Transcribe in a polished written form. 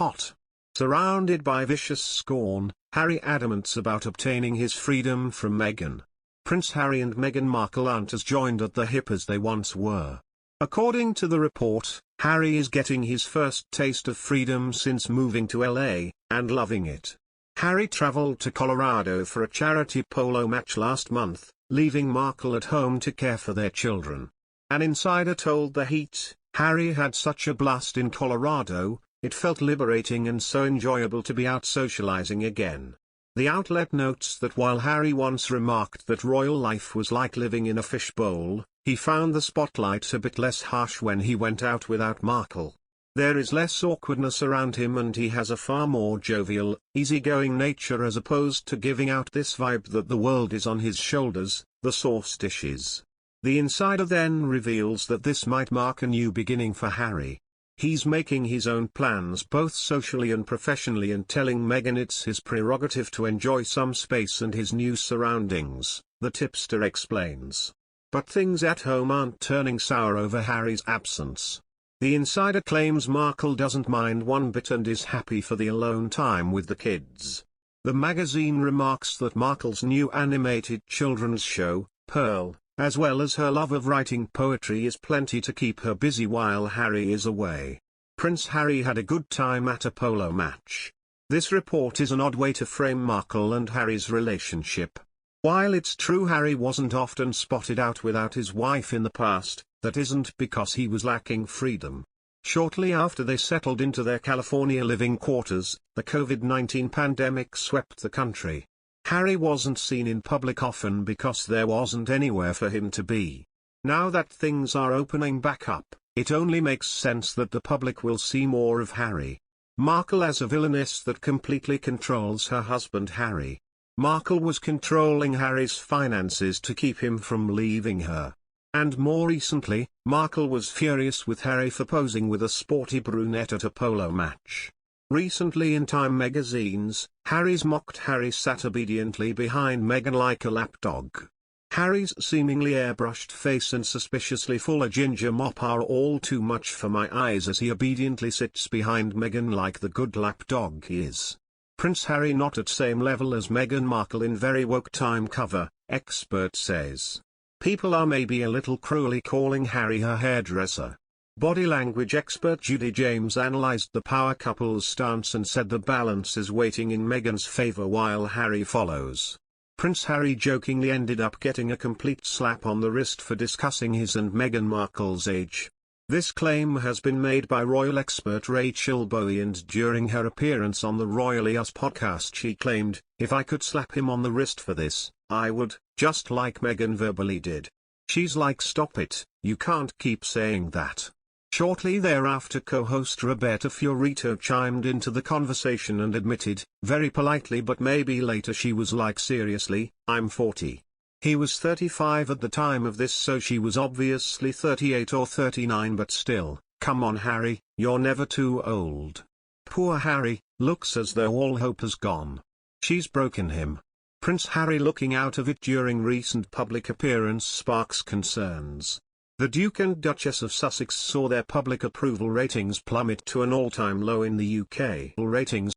hot. Surrounded by vicious scorn, Harry adamants about obtaining his freedom from Meghan. Prince Harry and Meghan Markle aren't as joined at the hip as they once were. According to the report, Harry is getting his first taste of freedom since moving to LA, and loving it. Harry traveled to Colorado for a charity polo match last month, leaving Markle at home to care for their children. An insider told The Heat, "Harry had such a blast in Colorado, it felt liberating and so enjoyable to be out socializing again." The outlet notes that while Harry once remarked that royal life was like living in a fishbowl, he found the spotlight a bit less harsh when he went out without Markle. There is less awkwardness around him and he has a far more jovial, easygoing nature as opposed to giving out this vibe that the world is on his shoulders, the source dishes. The insider then reveals that this might mark a new beginning for Harry. He's making his own plans both socially and professionally and telling Meghan it's his prerogative to enjoy some space and his new surroundings, the tipster explains. But things at home aren't turning sour over Harry's absence. The insider claims Markle doesn't mind one bit and is happy for the alone time with the kids. The magazine remarks that Markle's new animated children's show, Pearl, as well as her love of writing poetry is plenty to keep her busy while Harry is away. Prince Harry had a good time at a polo match. This report is an odd way to frame Markle and Harry's relationship. While it's true Harry wasn't often spotted out without his wife in the past, that isn't because he was lacking freedom. Shortly after they settled into their California living quarters, the COVID-19 pandemic swept the country. Harry wasn't seen in public often because there wasn't anywhere for him to be. Now that things are opening back up, it only makes sense that the public will see more of Harry. Markle as a villainess that completely controls her husband Harry. Markle was controlling Harry's finances to keep him from leaving her. And more recently, Markle was furious with Harry for posing with a sporty brunette at a polo match. Recently in Time magazines, Harry's mocked Harry sat obediently behind Meghan like a lapdog. Harry's seemingly airbrushed face and suspiciously full a ginger mop are all too much for my eyes as he obediently sits behind Meghan like the good lapdog he is. Prince Harry not at same level as Meghan Markle in very woke Time cover, expert says. People are maybe a little cruelly calling Harry her hairdresser. Body language expert Judy James analyzed the power couple's stance and said the balance is weighting in Meghan's favor while Harry follows. Prince Harry jokingly ended up getting a complete slap on the wrist for discussing his and Meghan Markle's age. This claim has been made by royal expert Rachel Bowie, and during her appearance on the Royally Us podcast she claimed, "If I could slap him on the wrist for this, I would, just like Meghan verbally did." She's like, "Stop it, you can't keep saying that." Shortly thereafter co-host Roberta Fiorito chimed into the conversation and admitted, very politely but maybe later she was like, "Seriously, I'm 40. He was 35 at the time of this, so she was obviously 38 or 39, but still, come on Harry, you're never too old." Poor Harry, looks as though all hope has gone. She's broken him. Prince Harry looking out of it during recent public appearance sparks concerns. The Duke and Duchess of Sussex saw their public approval ratings plummet to an all-time low in the UK. Ratings